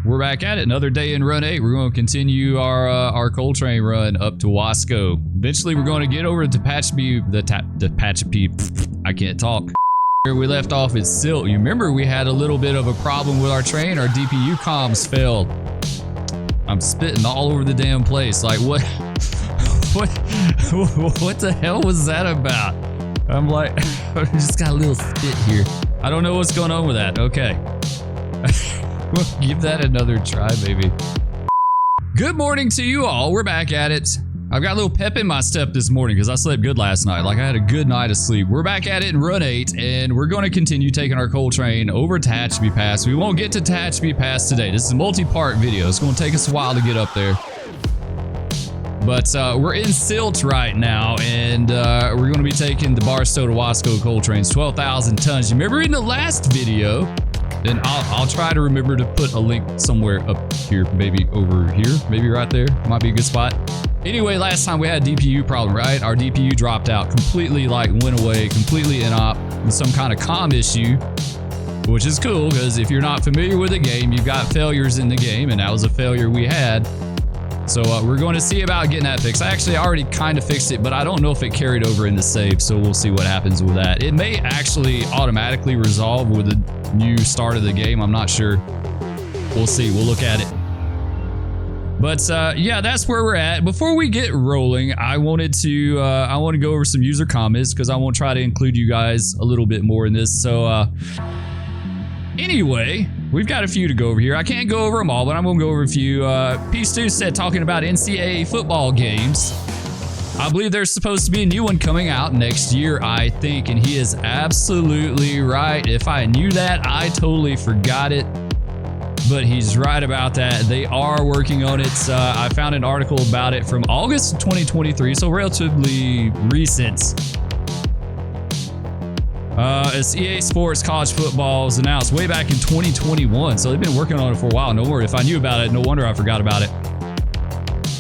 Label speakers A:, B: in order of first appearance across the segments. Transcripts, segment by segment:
A: We're back at it. Another day in run 8. We're going to continue our coal train run up to Wasco. Eventually, we're going to get over to Tehachapi. Tehachapi. I can't talk. Where we left off is Silt. You remember we had a little bit of a problem with our train. Our DPU comms failed. I'm spitting all over the damn place. Like what? What the hell was that about? I'm like, I just got a little spit here. I don't know what's going on with that. Okay. We'll give that another try, baby. Good morning to you all. We're back at it. I've got a little pep in my step this morning because I slept good last night. Like I had a good night of sleep. We're back at it in run 8, and we're going to continue taking our coal train over Tehachapi Pass. We won't get to Tehachapi Pass today. This is a multi-part video. It's going to take us a while to get up there. But we're in Silt right now, and we're going to be taking the Barstow to Wasco coal trains, 12,000 tons. You remember in the last video, and I'll try to remember to put a link somewhere up here, maybe over here, maybe right there. Might be a good spot. Anyway, last time we had a DPU problem, right? Our DPU dropped out completely, like went away, completely in-op with some kind of comm issue, which is cool because if you're not familiar with the game, you've got failures in the game, and that was a failure we had. So we're going to see about getting that fixed. I actually already kind of fixed it, but I don't know if it carried over in the save, so we'll see what happens with that. It may actually automatically resolve with a new start of the game. I'm not sure. We'll see. We'll look at it. But yeah, that's where we're at. Before we get rolling, I want to go over some user comments because I want to try to include you guys a little bit more in this. So anyway, we've got a few to go over here. I can't go over them all, but I'm going to go over a few. P2 said, talking about NCAA football games, I believe there's supposed to be a new one coming out next year, I think, and he is absolutely right. If I knew that, I totally forgot it, but he's right about that. They are working on it. I found an article about it from August of 2023, so relatively recent. As EA Sports College Football was announced way back in 2021, so they've been working on it for a while. No worry, if I knew about it, no wonder I forgot about it.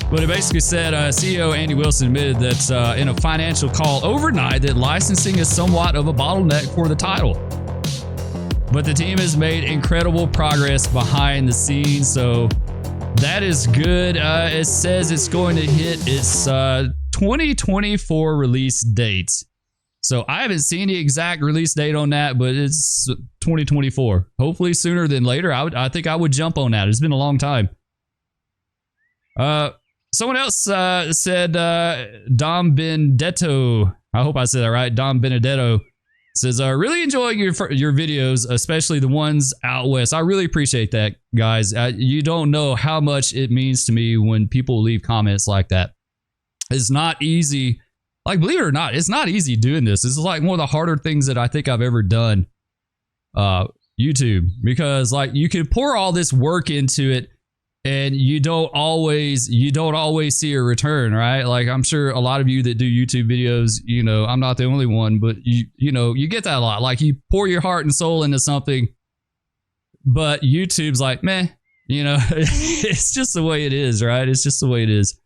A: But it basically said CEO Andy Wilson admitted that in a financial call overnight that licensing is somewhat of a bottleneck for the title. But the team has made incredible progress behind the scenes, so that is good. It says it's going to hit its 2024 release date. So I haven't seen the exact release date on that, but it's 2024. Hopefully sooner than later. I think I would jump on that. It's been a long time. Someone else said Dom Benedetto. I hope I said that right. Dom Benedetto says, really enjoying your videos, especially the ones out west. I really appreciate that, guys. You don't know how much it means to me when people leave comments like that. It's not easy. Like, believe it or not, it's not easy doing this. This is like one of the harder things that I think I've ever done. YouTube, because like you can pour all this work into it and you don't always see a return, right? Like I'm sure a lot of you that do YouTube videos, you know, I'm not the only one, but you know, you get that a lot. Like you pour your heart and soul into something, but YouTube's like, meh, you know, it's just the way it is, right? It's just the way it is.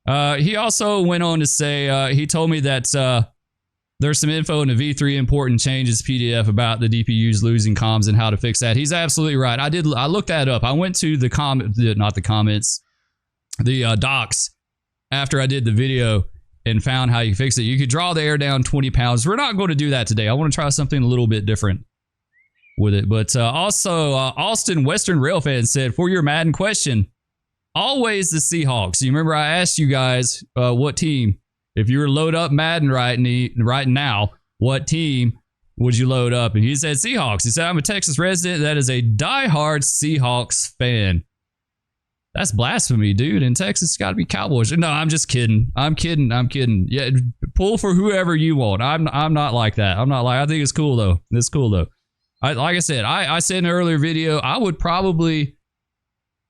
A: He also went on to say, he told me that there's some info in the V3 important changes PDF about the DPUs losing comms and how to fix that. He's absolutely right. I looked that up. I went to the docs after I did the video and found how you fix it. You could draw the air down 20 pounds. We're not going to do that today. I want to try something a little bit different with it. But also, Austin Western Railfan said, for your Madden question, always the Seahawks. You remember I asked you guys what team, if you were load up Madden right now, what team would you load up? And he said Seahawks. He said, I'm a Texas resident that is a diehard Seahawks fan. That's blasphemy, dude. In Texas, it's got to be Cowboys. No, I'm just kidding. I'm kidding. Yeah, pull for whoever you want. I'm not like that. I think it's cool though. It's cool though. Like I said, I said in an earlier video, I would probably,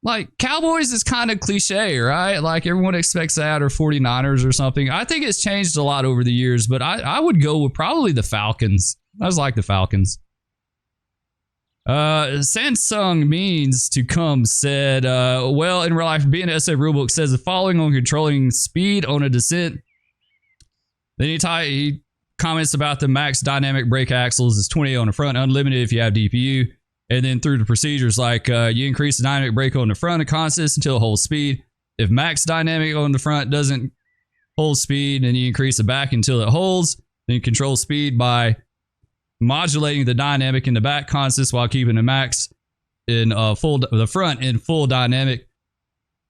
A: like, Cowboys is kind of cliche, right? Like, everyone expects that, or 49ers or something. I think it's changed a lot over the years, but I would go with probably the Falcons. I just like the Falcons. Samsung means to come said, well, in real life, being an SF rulebook says the following on controlling speed on a descent. Then he comments about the max dynamic brake axles is 20 on the front, unlimited if you have DPU. And then through the procedures, like you increase the dynamic brake on the front of consist until it holds speed. If max dynamic on the front doesn't hold speed, then you increase the back until it holds. Then you control speed by modulating the dynamic in the back consist while keeping the max in the front in full dynamic.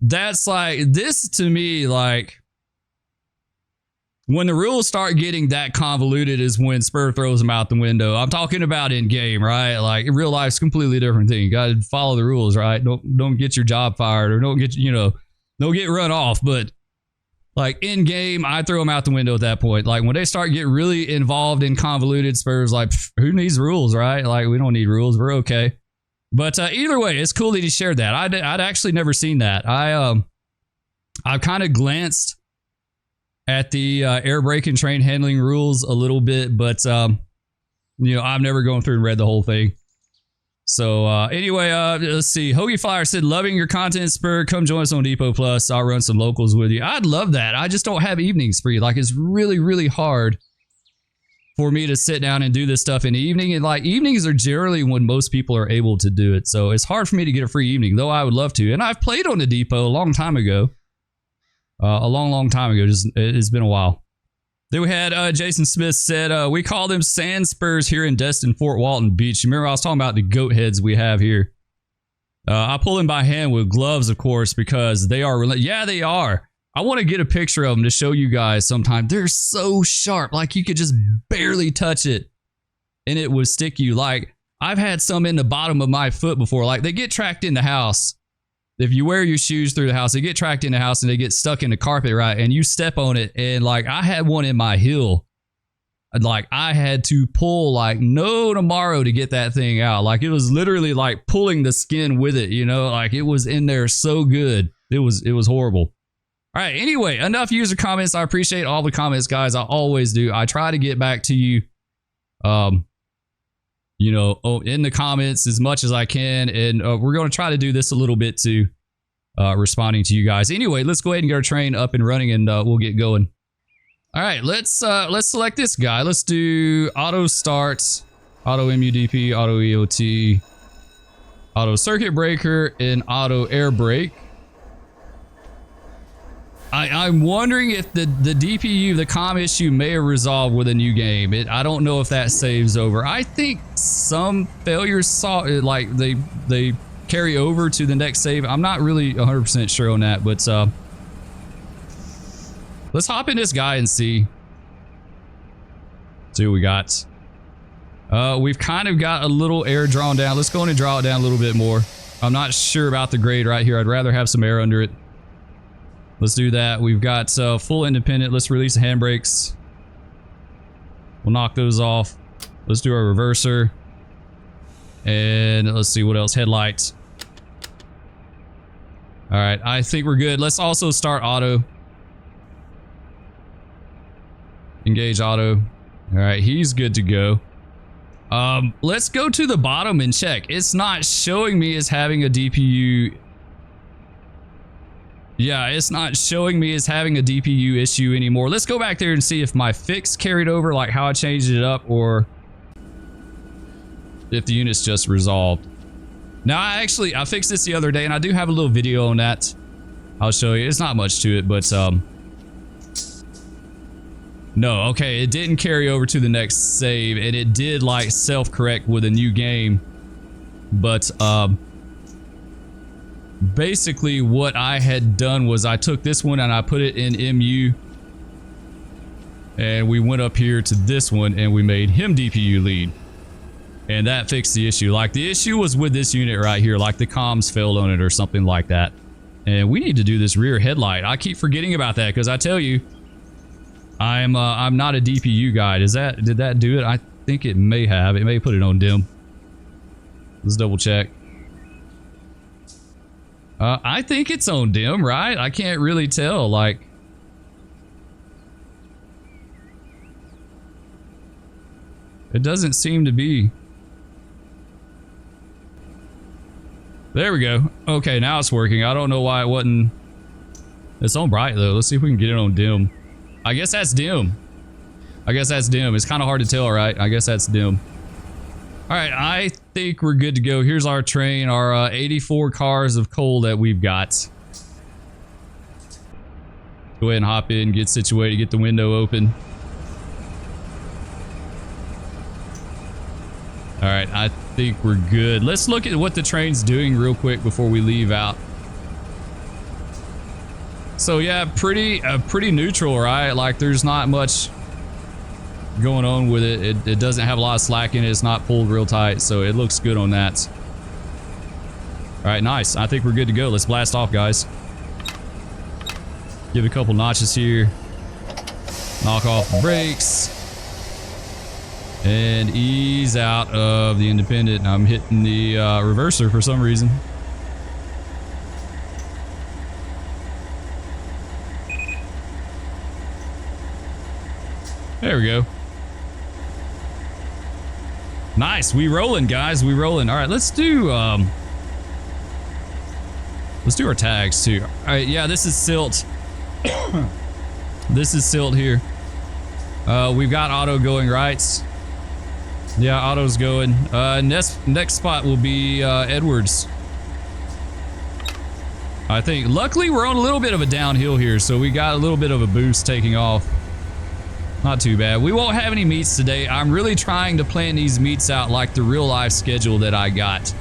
A: That's like, this to me, like, when the rules start getting that convoluted is when Spur throws them out the window. I'm talking about in game, right? Like in real life's completely different thing. You got to follow the rules, right? Don't get your job fired or don't get, don't get run off. But like in game, I throw them out the window at that point. Like when they start getting really involved in convoluted, Spur's like, who needs rules, right? Like we don't need rules. We're okay. But either way, it's cool that he shared that. I'd actually never seen that. I've kind of glanced at the air brake and train handling rules a little bit, but I've never gone through and read the whole thing. So anyway, let's see. Hoagie Flyer said, loving your content, Spur. Come join us on Depot Plus. I'll run some locals with you. I'd love that. I just don't have evenings free. Like it's really, really hard for me to sit down and do this stuff in the evening. And like evenings are generally when most people are able to do it. So it's hard for me to get a free evening, though I would love to. And I've played on the Depot a long time ago. A long time ago. It's been a while. Then we had Jason Smith said, we call them sand spurs here in Destin, Fort Walton Beach. Remember I was talking about the goat heads we have here. I pull them by hand with gloves, of course, because they are, yeah, they are. I want to get a picture of them to show you guys sometime. They're so sharp. Like you could just barely touch it and it would stick you. Like I've had some in the bottom of my foot before. Like they get tracked in the house. If you wear your shoes through the house, they get tracked in the house and they get stuck in the carpet, right? And you step on it. And like I had one in my heel. Like I had to pull like no tomorrow to get that thing out. Like it was literally like pulling the skin with it, like it was in there so good. It was horrible. All right. Anyway, enough user comments. I appreciate all the comments, guys. I always do. I try to get back to you. In the comments as much as I can. And we're going to try to do this a little bit too, responding to you guys. Anyway, let's go ahead and get our train up and running and we'll get going. All right, let's select this guy. Let's do auto start, auto MUDP, auto EOT, auto circuit breaker, and auto air brake. I'm wondering if the DPU, the comm issue may have resolved with a new game. I don't know if that saves over. I think some failures like they carry over to the next save. I'm not really 100% sure on that, but let's hop in this guy and see what we got. We've kind of got a little air drawn down. Let's go in and draw it down a little bit more. I'm not sure about the grade right here. I'd rather have some air under it. Let's do that. We've got full independent. Let's release the handbrakes. We'll knock those off. Let's do our reverser. And let's see what else. Headlights. All right. I think we're good. Let's also start auto. Engage auto. All right. He's good to go. Let's go to the bottom and check. It's not showing me as having a DPU. Yeah, it's not showing me as having a DPU issue anymore. Let's go back there and see if my fix carried over, like how I changed it up, or if the unit's just resolved. Now, I fixed this the other day, and I do have a little video on that. I'll show you. It's not much to it, but no, okay, it didn't carry over to the next save, and it did like self-correct with a new game, but basically what I had done was I took this one and I put it in MU, and we went up here to this one and we made him DPU lead, and that fixed the issue. Like the issue was with this unit right here, like the comms failed on it or something like that, and we need to do this rear headlight. I keep forgetting about that because I tell you I'm not a DPU guy. Did that do it? I think it may have. It may put it on dim. Let's double check. I think it's on dim, right? I can't really tell, like. It doesn't seem to be. There we go. Okay, now it's working. I don't know why it wasn't. It's on bright though. Let's see if we can get it on dim. I guess that's dim. It's kind of hard to tell, right? I guess that's dim. All right, I think we're good to go. Here's our train, our 84 cars of coal that we've got. Go ahead and hop in, get situated, get the window open. All right, I think we're good. Let's look at what the train's doing real quick before we leave out. So yeah, pretty neutral, right? Like there's not much going on with it. It doesn't have a lot of slack in it. It's not pulled real tight, so it looks good on that. All right, nice. I think we're good to go. Let's blast off, guys. Give it a couple notches here. Knock off the brakes. And ease out of the independent. I'm hitting the reverser for some reason. There we go. Nice. We rolling, guys. We rolling. All right, let's do our tags too. All right, yeah, this is Silt. This is Silt here. We've got auto going, right? Yeah, auto's going. Next spot will be Edwards. I think. Luckily, we're on a little bit of a downhill here, so we got a little bit of a boost taking off. Not too bad. We won't have any meets today. I'm really trying to plan these meets out like the real life schedule that I got.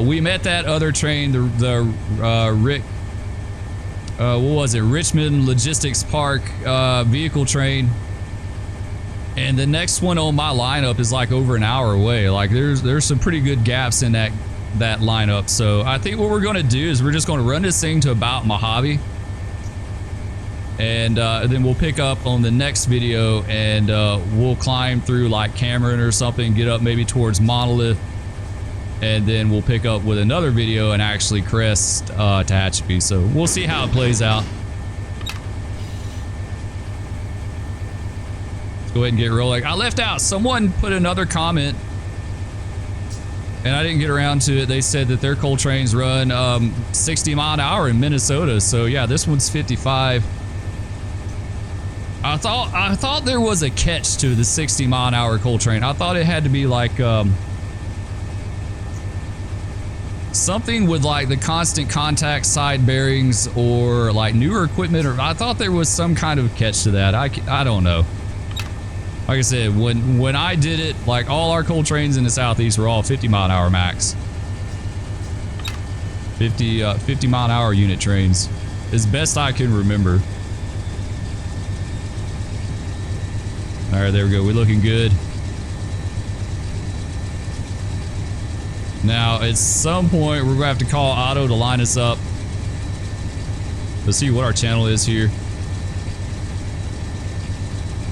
A: We met that other train, what was it? Richmond Logistics Park vehicle train. And the next one on my lineup is like over an hour away. Like there's some pretty good gaps in that lineup. So I think what we're going to do is we're just going to run this thing to about Mojave. And then we'll pick up on the next video and we'll climb through like Cameron or something, get up maybe towards Monolith. And then we'll pick up with another video and actually crest Tehachapi. So we'll see how it plays out. Go ahead and get rolling. I left out, someone put another comment and I didn't get around to it. They said that their coal trains run 60 mile an hour in Minnesota. So yeah, this one's 55. I thought there was a catch to the 60 mile an hour coal train. I thought it had to be like something with like the constant contact side bearings or like newer equipment, or I thought there was some kind of catch to that. I don't know. Like I said, when I did it, like all our coal trains in the southeast were all 50 mile an hour max. 50 mile an hour unit trains, as best I can remember. All right, there we go. We're looking good. Now, at some point, we're gonna have to call Otto to line us up. Let's see what our channel is here.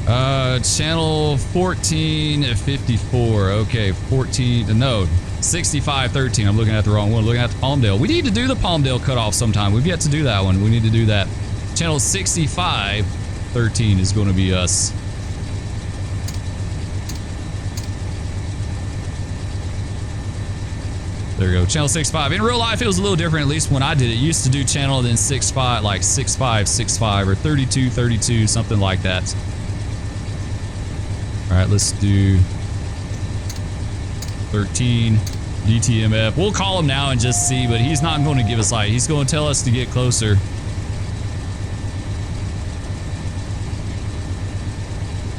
A: Channel 1454. Okay, 6513. I'm looking at the wrong one. Looking at the Palmdale. We need to do the Palmdale cutoff sometime. We've yet to do that one. We need to do that. Channel 6513 is going to be us. There we go. Channel 65. In real life, it was a little different, at least when I did it. Used to do channel then 65, like 6565 or 3232, something like that. All right, let's do 13 DTMF. We'll call him now and just see, but he's not going to give us light. He's going to tell us to get closer.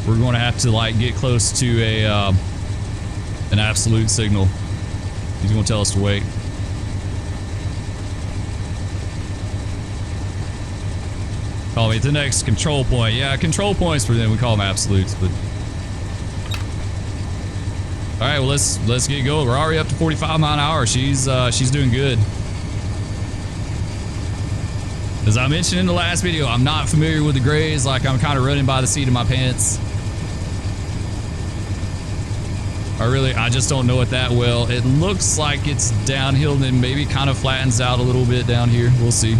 A: We're going to have to like get close to a an absolute signal. He's going to tell us to wait. Call me at the next control point. Yeah, control points for them. We call them absolutes, but. All right, well let's get going. We're already up to 45 mile an hour. She's doing good. As I mentioned in the last video, I'm not familiar with the grays. Like I'm kind of running by the seat of my pants. I just don't know it that well. It looks like it's downhill and then maybe kind of flattens out a little bit down here. We'll see.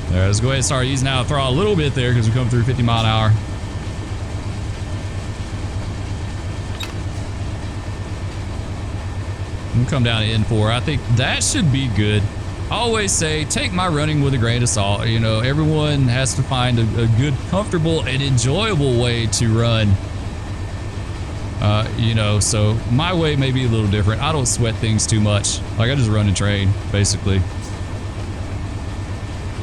A: All right, let's go ahead and start easing out the throttle a little bit there because we're coming through 50 mile an hour. We'll come down to N4. I think that should be good. I always say, take my running with a grain of salt. You know, everyone has to find a good, comfortable, and enjoyable way to run. You know, so my way may be a little different. I don't sweat things too much. Like, I just run and train, basically.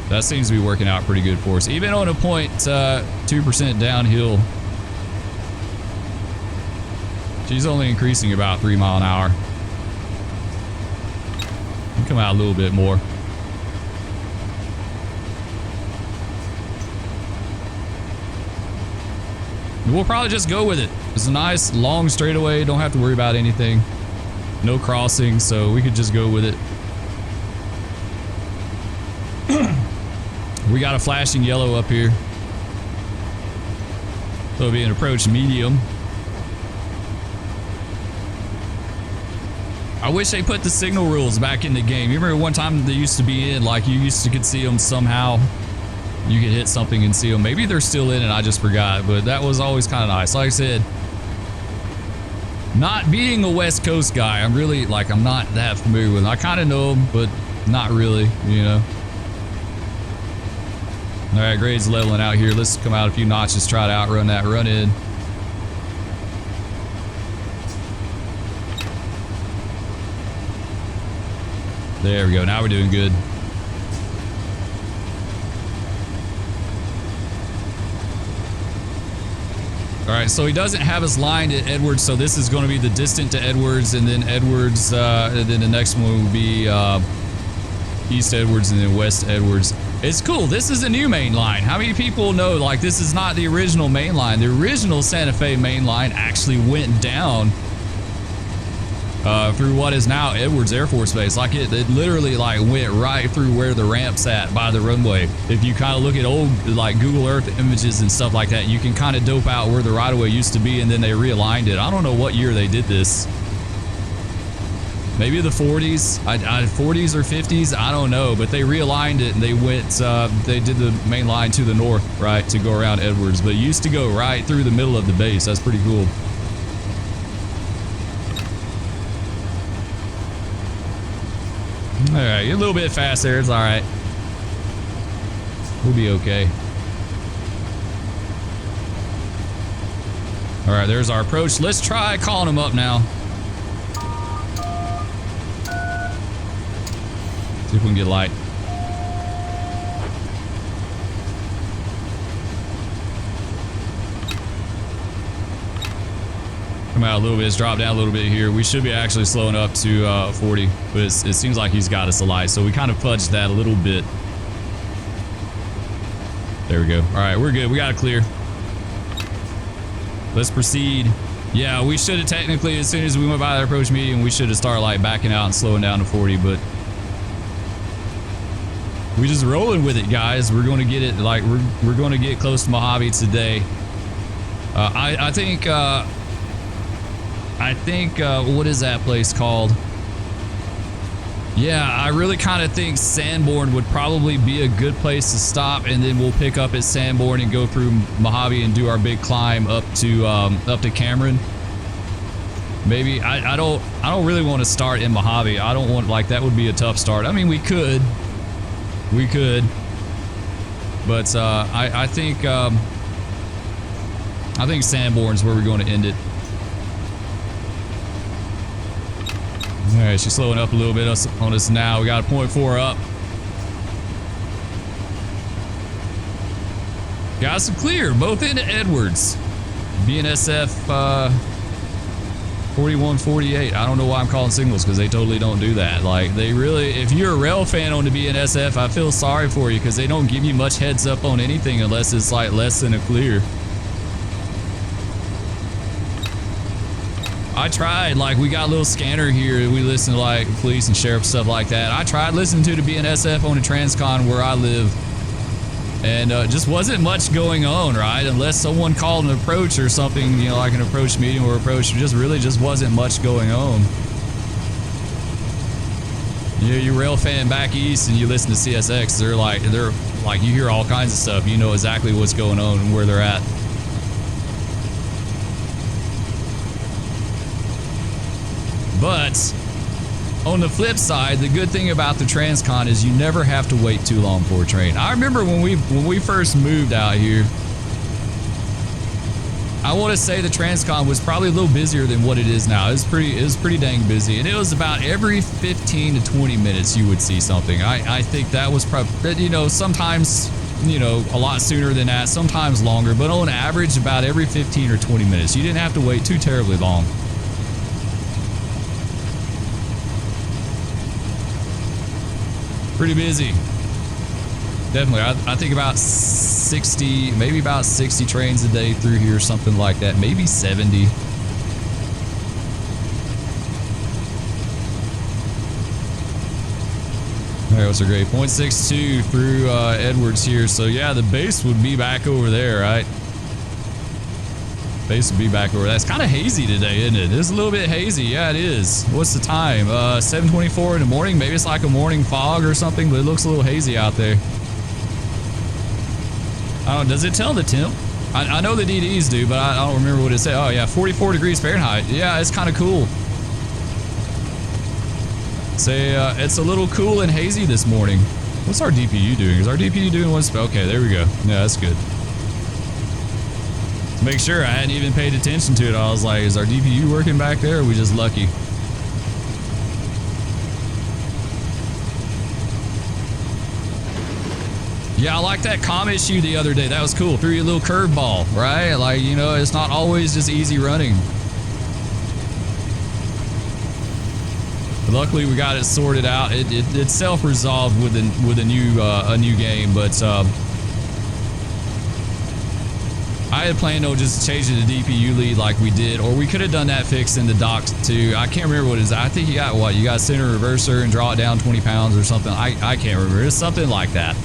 A: That seems to be working out pretty good for us. Even on a 0.2% downhill, she's only increasing about 3 miles an hour. Come out a little bit more. We'll probably just go with it. It's a nice long straightaway. Don't have to worry about anything. No crossing, so we could just go with it. We got a flashing yellow up here. So it'll be an approach medium. I wish they put the signal rules back in the game. You remember one time they used to be in, like you used to could see them somehow. You could hit something and see them. Maybe they're still in and I just forgot, but that was always kind of nice. Like I said, not being a West Coast guy, I'm really, like, I'm not that familiar with them. I kind of know them, but not really, you know. All right, grade's leveling out here. Let's come out a few notches, try to outrun that run in. There we go. Now we're doing good. All right, so he doesn't have us lined at Edwards, so this is going to be the distant to Edwards, and then Edwards, and then the next one will be East Edwards and then West Edwards. It's cool. This is a new main line. How many people know, like, this is not the original main line? The original Santa Fe main line actually went down through what is now Edwards Air Force Base. Like, it literally, like, went right through where the ramp's at by the runway. If you kind of look at old, like, Google Earth images and stuff like that, you can kind of dope out where the right-of-way used to be, and then they realigned it. I don't know what year they did this. Maybe the 40s, 40s or 50s, I don't know, but they realigned it and they went, they did the main line to the north, right, to go around Edwards, but it used to go right through the middle of the base. That's pretty cool. All right, you're a little bit fast there. It's all right. We'll be okay. All right, there's our approach. Let's try calling them up now. See if we can get light. Come out a little bit. It's dropped down a little bit here. We should be actually slowing up to 40, but it seems like he's got us a light, so we kind of fudged that a little bit. There we go. All right, we're good. We got it clear. Let's proceed. Yeah, we should have technically, as soon as we went by the approach medium, we should have started like backing out and slowing down to 40, but we just rolling with it, guys. We're going to get it, like, we're going to get close to Mojave today. I think what is that place called? Yeah, I really kind of think Sandborn would probably be a good place to stop, and then we'll pick up at Sandborn and go through Mojave and do our big climb up to Cameron. Maybe I don't really want to start in Mojave. I don't want, like, that would be a tough start. I mean, we could, but I think Sandborn's where we're going to end it. All right, she's slowing up a little bit on us now. We got a 0.4 up. Got some clear, both into Edwards. BNSF 4148. I don't know why I'm calling signals, because they totally don't do that. Like, they really, if you're a rail fan on the BNSF, I feel sorry for you, because they don't give you much heads up on anything unless it's like less than a clear. I tried, like, we got a little scanner here. We listen to, like, police and sheriff stuff like that. I tried listening to the BNSF on the Transcon where I live, and just wasn't much going on, right? Unless someone called an approach or something, you know, like an approach medium or approach, just wasn't much going on. You know, you rail fan back east and you listen to CSX, they're like, you hear all kinds of stuff. You know exactly what's going on and where they're at. But On the flip side, the good thing about the Transcon is you never have to wait too long for a train. I remember when we first moved out here, I want to say the Transcon was probably a little busier than what it is now. It was pretty dang busy, and it was about every 15 to 20 minutes you would see something. I think that was probably, you know, sometimes, you know, a lot sooner than that, sometimes longer, but on average about every 15 or 20 minutes. You didn't have to wait too terribly long. Pretty busy. Definitely. I think about 60, maybe about 60 trains a day through here, something like that. Maybe 70. All right, what's our grade? 0.62 through Edwards here. So yeah, the base would be back over there, right? Base would be back over there. It's kind of hazy today, isn't it? It's a little bit hazy. Yeah, it is. What's the time? 7:24 in the morning. Maybe it's like a morning fog or something, but it looks a little hazy out there. I don't know. Does it tell the temp? I know the DDs do, but I don't remember what it said. Oh yeah, 44 degrees Fahrenheit. Yeah, it's kind of cool. Say it's a little cool and hazy this morning. What's our DPU doing? Is our DPU doing one? Okay, there we go. Yeah, that's good. To make sure, I hadn't even paid attention to it. I was like, is our DPU working back there, or are we just lucky? Yeah, I like that comm issue the other day. That was cool. Threw you a little curveball, right? Like, you know, it's not always just easy running. But luckily, we got it sorted out. It's self-resolved with a new game, but I had planned on just changing the DPU lead like we did, or we could have done that fix in the docks too. I can't remember what it is. I think you got what? You got center reverser and draw it down 20 pounds or something. I can't remember. It's something like that.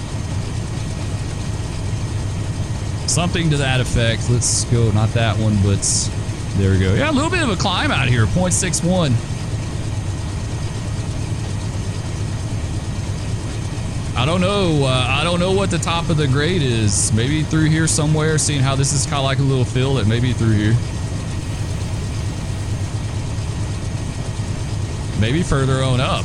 A: Something to that effect. Let's go, not that one, but there we go. Yeah, a little bit of a climb out here, 0.61. I don't know. I don't know what the top of the grade is. Maybe through here somewhere, seeing how this is kind of like a little fill, that maybe through here. Maybe further on up.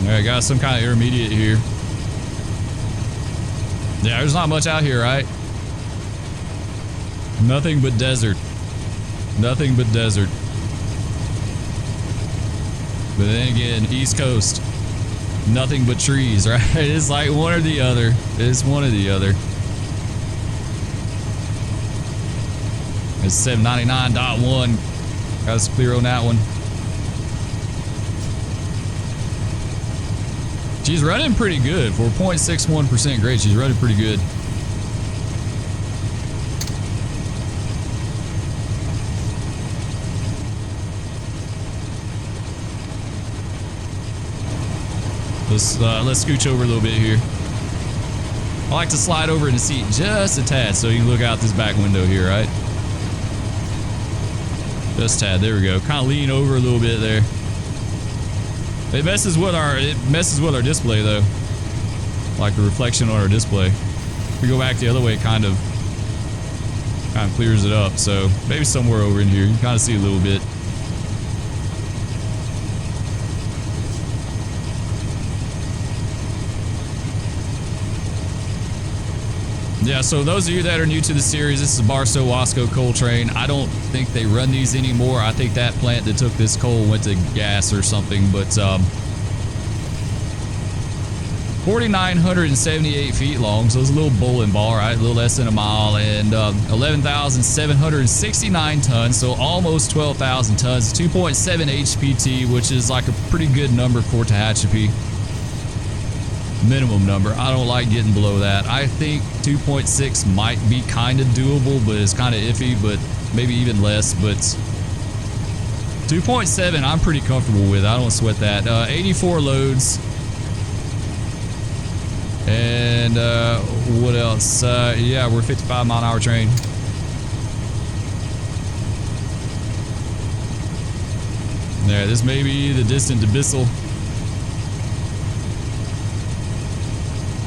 A: All right, got some kind of intermediate here. Yeah, there's not much out here, right? Nothing but desert. Nothing but desert. But then again, East Coast. Nothing but trees, right? It's like one or the other. It's one or the other. It's 799.1. Got us clear on that one. She's running pretty good for 0.61% grade. She's running pretty good. Let's scooch over a little bit here. I like to slide over in the seat just a tad so you can look out this back window here, right? Just a tad. There we go. Kind of lean over a little bit there. It messes with our display though, like the reflection on our display. If we go back the other way, it kind of clears it up. So maybe somewhere over in here, you can kind of see a little bit. Yeah, so those of you that are new to the series, this is Barstow Wasco coal train. I don't think they run these anymore. I think that plant that took this coal went to gas or something, but 4,978 feet long, so it's a little bowling ball, right? A little less than a mile, and 11,769 tons, so almost 12,000 tons. 2.7 HPT, which is like a pretty good number for Tehachapi. Minimum number. I don't like getting below that. I think 2.6 might be kind of doable, but it's kind of iffy, but maybe even less. But 2.7 I'm pretty comfortable with. I don't sweat that. 84 loads. And what else? Yeah, we're a 55-mile-an-hour train. There, this may be the distant to Bissell.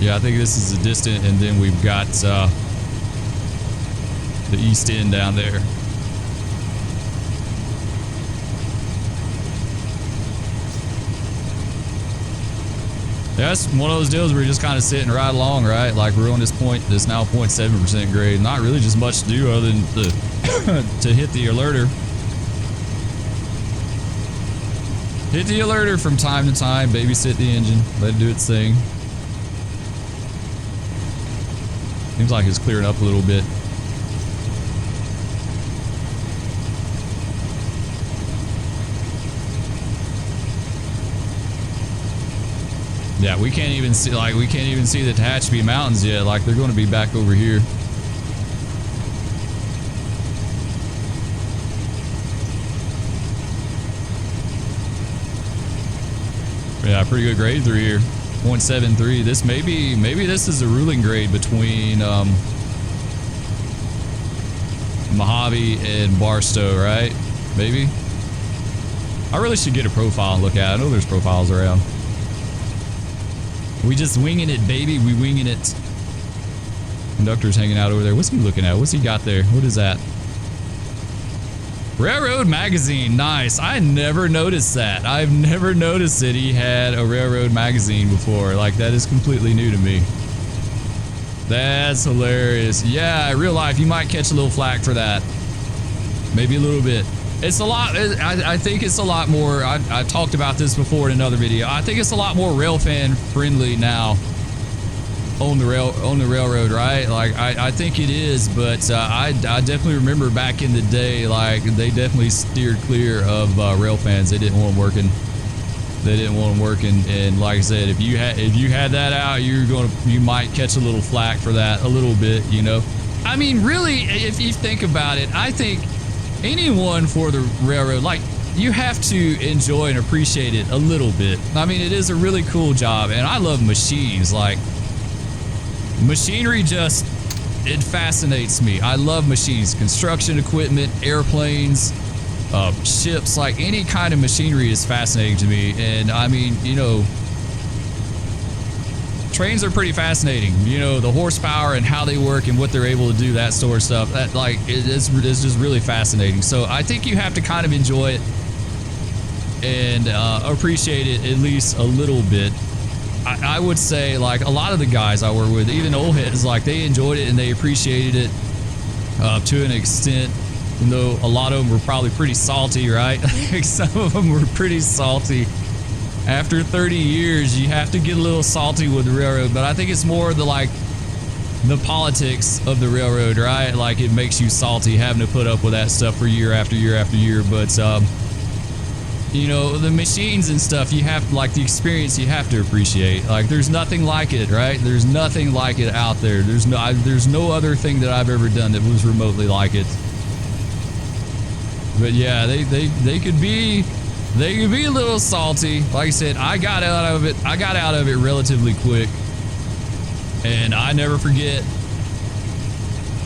A: Yeah, I think this is the distant, and then we've got the east end down there. Yeah, that's one of those deals where you're just kind of sitting right along, right? Like we're on this point, this now 0.7% grade. Not really just much to do other than to hit the alerter. Hit the alerter from time to time, babysit the engine, let it do its thing. Seems like it's clearing up a little bit. Yeah, we can't even see the Tehachapi Mountains yet. Like they're going to be back over here. Yeah, pretty good grade through here. 0.73. This maybe this is a ruling grade between Mojave and Barstow, right? Maybe. I really should get a profile and look at it. I know there's profiles around. We just winging it, baby. We winging it. Conductor's hanging out over there. What's he looking at? What's he got there? What is that? Railroad magazine. Nice. I never noticed that. I've never noticed that he had a railroad magazine before. Like, that is completely new to me. That's hilarious. Yeah, in real life, you might catch a little flack for that. Maybe a little bit. It's a lot. I think it's a lot more. I talked about this before in another video. I think it's a lot more rail fan friendly now on the railroad, right? Like I think it is, but I definitely remember back in the day, like they definitely steered clear of rail fans. They didn't want them working. They didn't want them working. And like I said, if you had that out, you might catch a little flack for that a little bit, you know. I mean, really, if you think about it, I think anyone for the railroad, like, you have to enjoy and appreciate it a little bit. I mean, it is a really cool job, and I love machines. Like, machinery just, it fascinates me. I love machines, construction equipment, airplanes, ships, like any kind of machinery is fascinating to me. And I mean, you know, trains are pretty fascinating, you know, the horsepower and how they work and what they're able to do, that sort of stuff. That, like, it's just really fascinating. So I think you have to kind of enjoy it and appreciate it at least a little bit. I would say, like, a lot of the guys I work with, even old heads, like, they enjoyed it and they appreciated it to an extent, even though a lot of them were probably pretty salty, right? Some of them were pretty salty. After 30 years, you have to get a little salty with the railroad, but I think it's more the politics of the railroad, right? Like, it makes you salty having to put up with that stuff for year after year after year. But, you know, the machines and stuff, you have, like, the experience you have to appreciate. Like, there's nothing like it, right? There's nothing like it out there. There's no other thing that I've ever done that was remotely like it. But yeah, they could be a little salty. Like I said, I got out of it relatively quick. And I never forget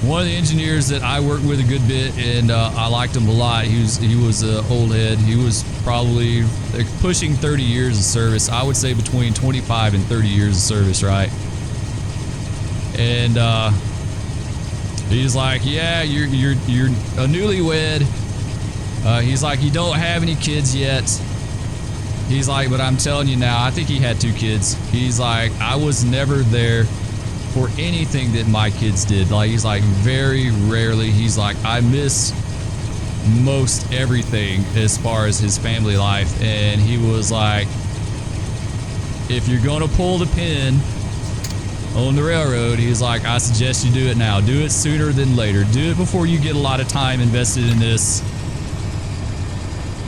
A: one of the engineers that I worked with a good bit, and I liked him a lot. He was an old head. He was probably pushing 30 years of service. I would say between 25 and 30 years of service, right? And he's like, yeah, you're a newlywed. He's like, you don't have any kids yet. He's like, but I'm telling you now, I think he had 2 kids. He's like, I was never there for anything that my kids did. Like, he's like, very rarely. He's like, I miss most everything as far as his family life. And he was like, if you're gonna pull the pin on the railroad, he's like, I suggest you do it now. Do it sooner than later. Do it before you get a lot of time invested in this.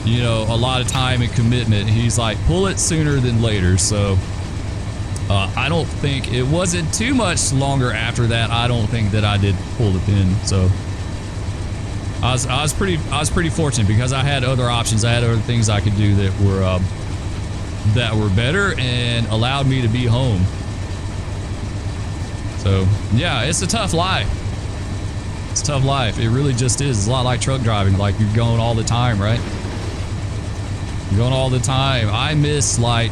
A: You know, a lot of time and commitment. He's like, pull it sooner than later. So I don't think it wasn't too much longer after that. I don't think that I did pull the pin. So I was pretty fortunate because I had other options. I had other things I could do that were better and allowed me to be home. So yeah, it's a tough life. It's a tough life. It really just is. It's a lot like truck driving. Like, you're going all the time, right? You're going all the time. I miss, like,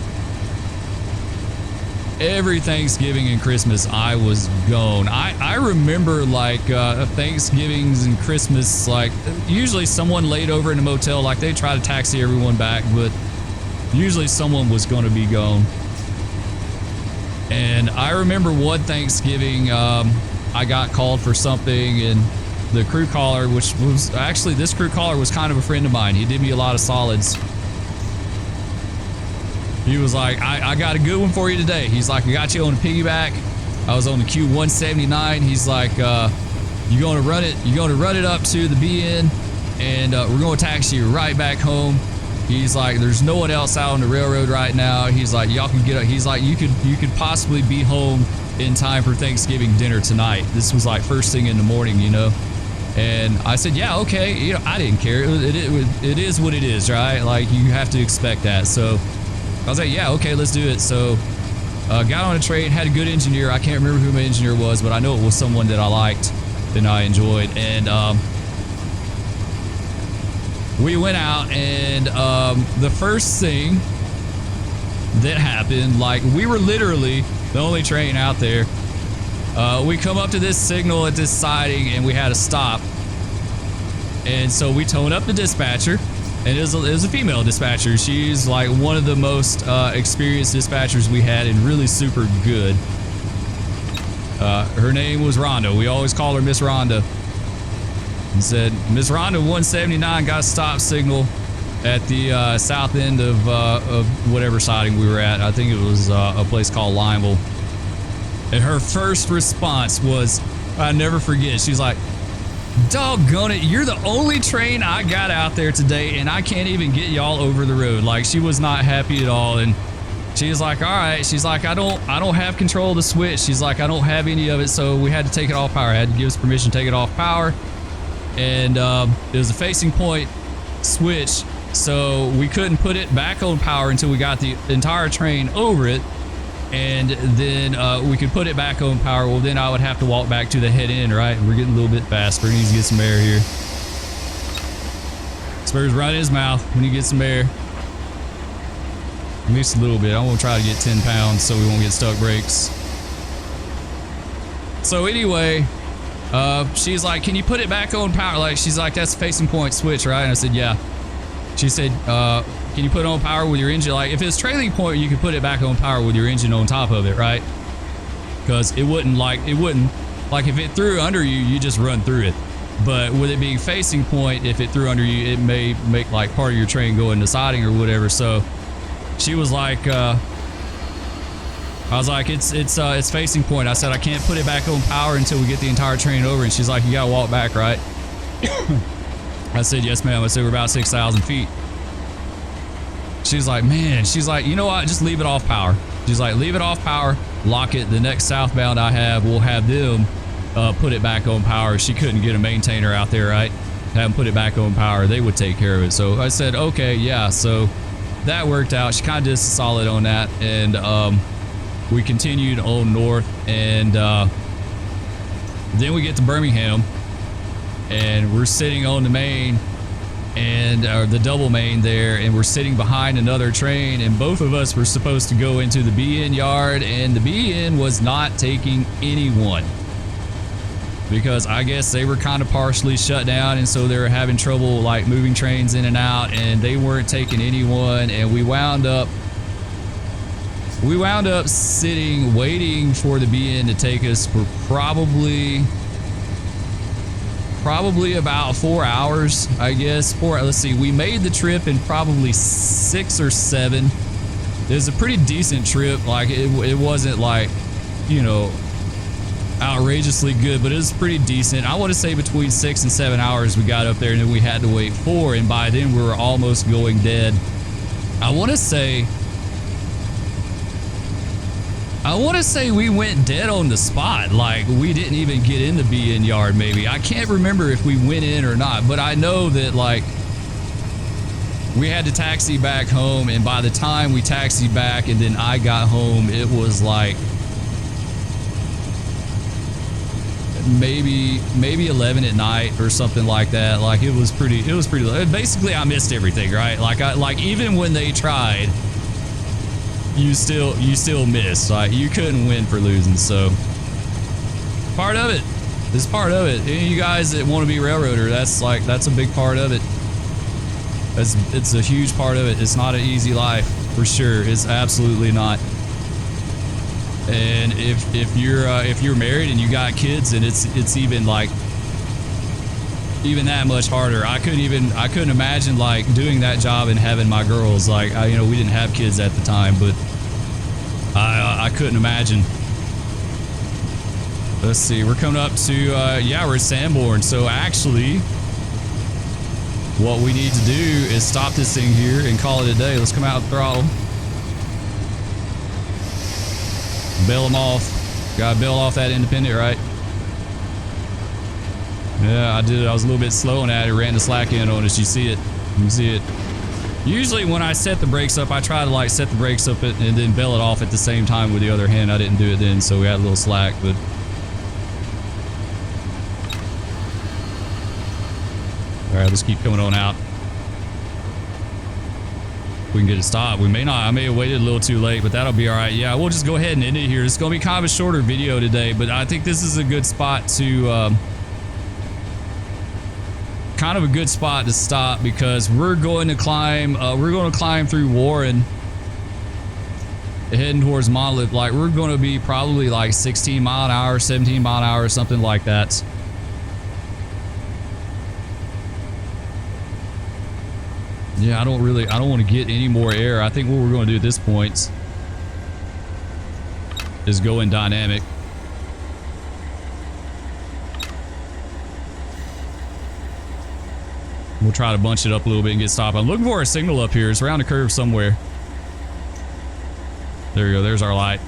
A: every Thanksgiving and Christmas, I was gone. I remember like Thanksgivings and Christmas, like usually someone laid over in a motel, like they try to taxi everyone back, but usually someone was going to be gone. And I remember one Thanksgiving, I got called for something, and the crew caller, which was actually, this crew caller was kind of a friend of mine. He did me a lot of solids. He was like, I got a good one for you today. He's like, I got you on a piggyback. I was on the Q179. He's like, you're going to run it up to the BN, and we're going to taxi you right back home. He's like, there's no one else out on the railroad right now. He's like, y'all can get up. He's like, you could possibly be home in time for Thanksgiving dinner tonight. This was like first thing in the morning, you know. And I said, yeah, okay. You know, I didn't care. It is what it is, right? Like, you have to expect that. So I was like, yeah, okay, let's do it. So got on a train, had a good engineer. I can't remember who my engineer was, but I know it was someone that I liked and I enjoyed. And we went out, and the first thing that happened, like, we were literally the only train out there. We come up to this signal at this siding, and we had to stop. And so we tone up the dispatcher. And it was a female dispatcher. She's like one of the most experienced dispatchers we had, and really super good. Her name was Rhonda. We always call her Miss Rhonda. And said, Miss Rhonda 179 got a stop signal at the south end of whatever siding we were at. I think it was a place called Lineville. And her first response was, I never forget, she's like, doggone it, you're the only train I got out there today, and I can't even get y'all over the road. Like, she was not happy at all. And she's like, all right, she's like, I don't have control of the switch. She's like, I don't have any of it, so we had to take it off power. I had to give us permission to take it off power. And it was a facing point switch, so we couldn't put it back on power until we got the entire train over it. And then we could put it back on power. Well, then I would have to walk back to the head end, right? We're getting a little bit fast. Spur needs to get some air here. Spur's right in his mouth when he gets some air. At least a little bit. I want to try to get 10 pounds so we won't get stuck brakes. So anyway, she's like, can you put it back on power? Like, she's like, that's facing point switch, right? And I said, yeah. She said, can you put it on power with your engine? Like, if it's trailing point, you can put it back on power with your engine on top of it, right? Because it wouldn't, like, if it threw under you, you just run through it. But with it being facing point, if it threw under you, it may make like part of your train go into siding or whatever. So she was like, I was like, it's facing point. I said, I can't put it back on power until we get the entire train over. And she's like, you gotta walk back, right? I said, yes, ma'am. I said, we're about 6,000 feet. She's like, man, she's like, you know what? Just leave it off power. She's like, leave it off power, lock it. The next southbound I have, we'll have them put it back on power. She couldn't get a maintainer out there, right? Have them put it back on power. They would take care of it. So I said, okay, yeah. So that worked out. She kind of did solid on that. And we continued on north. And then we get to Birmingham. And we're sitting on the main, and the double main there, and we're sitting behind another train, and both of us were supposed to go into the BN yard, and the BN was not taking anyone because I guess they were kind of partially shut down, and so they were having trouble like moving trains in and out, and they weren't taking anyone. And we wound up sitting waiting for the BN to take us for probably about 4 hours, I guess. Let's see, we made the trip in probably 6 or 7. It was a pretty decent trip. Like, it wasn't like, you know, outrageously good, but it was pretty decent. I want to say between 6 and 7 hours we got up there, and then we had to wait 4, and by then we were almost going dead. I want to say we went dead on the spot. Like, we didn't even get in the BN yard, maybe. I can't remember if we went in or not, but I know that, like, we had to taxi back home, and by the time we taxied back and then I got home, it was like maybe 11 at night or something like that. Like, it was pretty basically I missed everything, right? Like, even when they tried you still missed. Like, you couldn't win for losing. So part of it. It's part of it. Any of you guys that want to be railroader, that's a big part of it. It's a huge part of it. It's not an easy life for sure. It's absolutely not. And if you're married and you got kids, then it's even like even that much harder. I couldn't imagine like doing that job and having my girls. Like, you know, we didn't have kids at the time, but I couldn't imagine. Let's see, we're coming up to yeah, we're at Sandborn. So actually, what we need to do is stop this thing here and call it a day. Let's come out and throttle. Bail them off. Gotta bail off that independent, right? Yeah, I did it. I was a little bit slow on that. It ran the slack in on us. You see it. You see it. Usually when I set the brakes up, I try to like set the brakes up and then bail it off at the same time with the other hand. I didn't do it then, so we had a little slack, but all right, let's keep coming on out. We can get it stopped. We may not. I may have waited a little too late, but that'll be all right. Yeah, we'll just go ahead and end it here. It's going to be kind of a shorter video today, but I think this is a good spot to kind of a good spot to stop, because we're going to climb through Warren, heading towards Monolith. Like, we're going to be probably like 16 mile an hour, 17 mile an hour, something like that. Yeah, I don't want to get any more air. I think what we're going to do at this point is go in dynamic. We'll try to bunch it up a little bit and get stopped. I'm looking for a signal up here. It's around the curve somewhere. There we go. There's our light.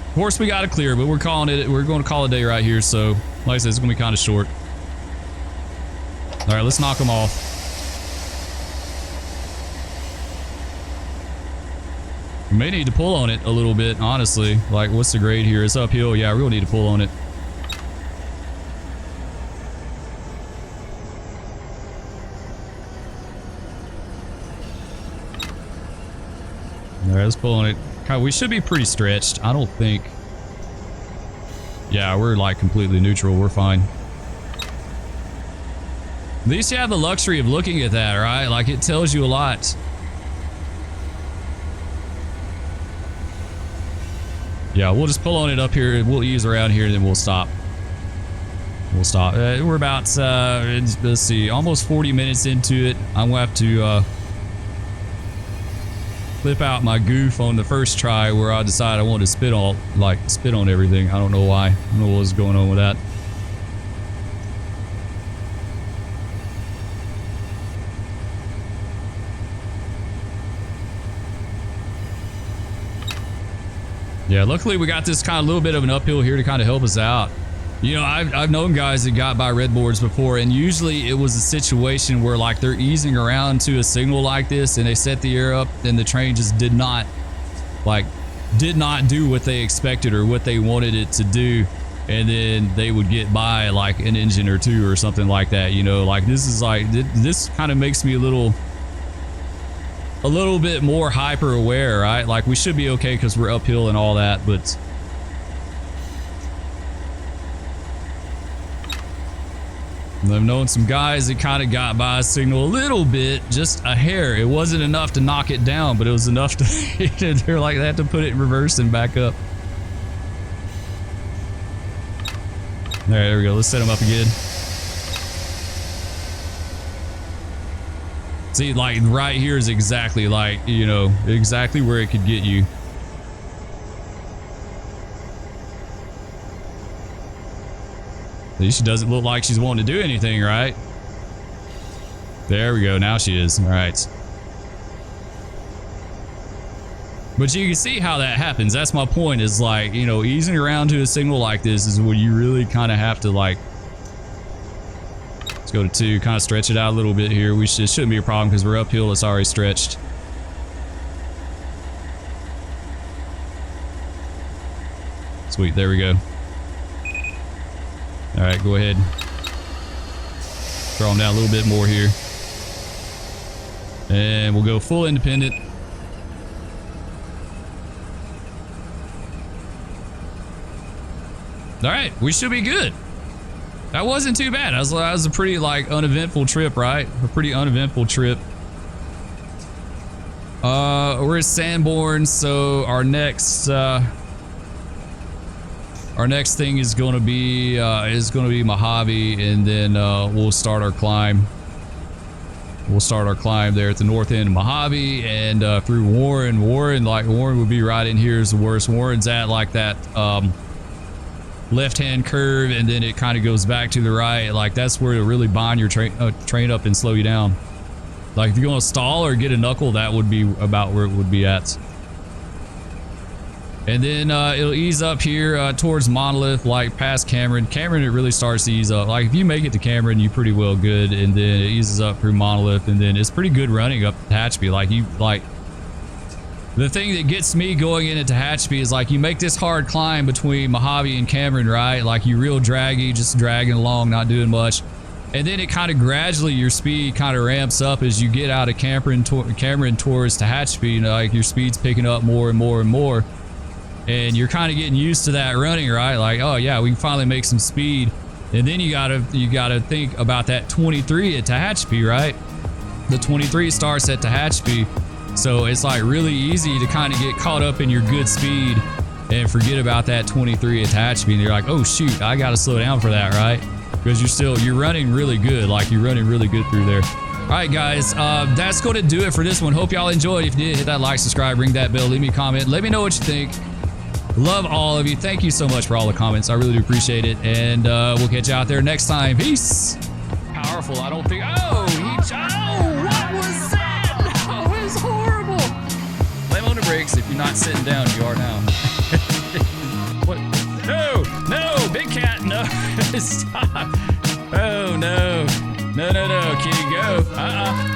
A: Of course, we got to clear, but we're calling it. We're going to call it a day right here. So, like I said, it's going to be kind of short. All right, let's knock them off. We may need to pull on it a little bit, honestly. Like, what's the grade here? It's uphill. Yeah, we will need to pull on it. All right, let's pull on it. God, we should be pretty stretched. I don't think. Yeah, we're like completely neutral. We're fine. At least you have the luxury of looking at that, right? Like, it tells you a lot. Yeah, we'll just pull on it up here. We'll ease around here, and then we'll stop. We'll stop. We're about, let's see, almost 40 minutes into it. I'm going to have to flip out my goof on the first try where I decided I wanted to spit on everything. I don't know why. I don't know what was going on with that. Yeah, luckily we got this kind of little bit of an uphill here to kind of help us out. You know, I've known guys that got by red boards before, and usually it was a situation where like they're easing around to a signal like this and they set the air up and the train just did not do what they expected or what they wanted it to do, and then they would get by like an engine or two or something like that. You know, like this kind of makes me a little bit more hyper aware, right? Like, we should be okay because we're uphill and all that, but I've known some guys that kind of got by a signal a little bit, just a hair. It wasn't enough to knock it down, but it was enough to they're like, they had to put it in reverse and back up. All right, there we go. Let's set them up again. See, like right here is exactly like, you know, exactly where it could get you. She doesn't look like she's wanting to do anything, right? There we go. Now she is. All right. But you can see how that happens. That's my point, is like, you know, easing around to a signal like this is where you really kind of have to like, let's go to 2, kind of stretch it out a little bit here. It shouldn't be a problem because we're uphill. It's already stretched. Sweet. There we go. All right, go ahead. Draw them down a little bit more here. And we'll go full independent. All right, we should be good. That wasn't too bad. That was a pretty like uneventful trip, right? A pretty uneventful trip. We're at Sandborn, so our next thing is going to be Mojave, and then we'll start our climb. We'll start our climb there at the north end of Mojave and through Warren. Warren would be right in here is the worst. Warren's at like that left-hand curve, and then it kind of goes back to the right. Like that's where it'll really bind your train up and slow you down. Like if you're going to stall or get a knuckle, that would be about where it would be at. And then it'll ease up here towards Monolith, like past Cameron. Cameron, it really starts to ease up. Like if you make it to Cameron, you're pretty well good, and then it eases up through Monolith, and then it's pretty good running up Tehachapi. Like the thing that gets me going into Tehachapi is like you make this hard climb between Mojave and Cameron, right? Like you real draggy, just dragging along, not doing much. And then it kind of gradually, your speed kind of ramps up as you get out of Cameron towards Tehachapi. You know, like your speed's picking up more and more and more. And you're kind of getting used to that running, right? Like, oh yeah, we can finally make some speed. And then you gotta think about that 23 at Tehachapi, right? The 23 starts at Tehachapi. So it's like really easy to kind of get caught up in your good speed and forget about that 23 at Tehachapi. And you're like, oh shoot, I gotta slow down for that, right? Because you're running really good. Like you're running really good through there. All right, guys, that's going to do it for this one. Hope y'all enjoyed. If you did, hit that like, subscribe, ring that bell, leave me a comment. Let me know what you think. Love all of you. Thank you so much for all the comments. I really do appreciate it. And we'll catch you out there next time. Peace. Powerful. I don't think. Oh, what was that? Oh, it was horrible. Slam on the brakes. If you're not sitting down, you are now. What? No, big cat. No, stop. Oh, no. No, kitty, go.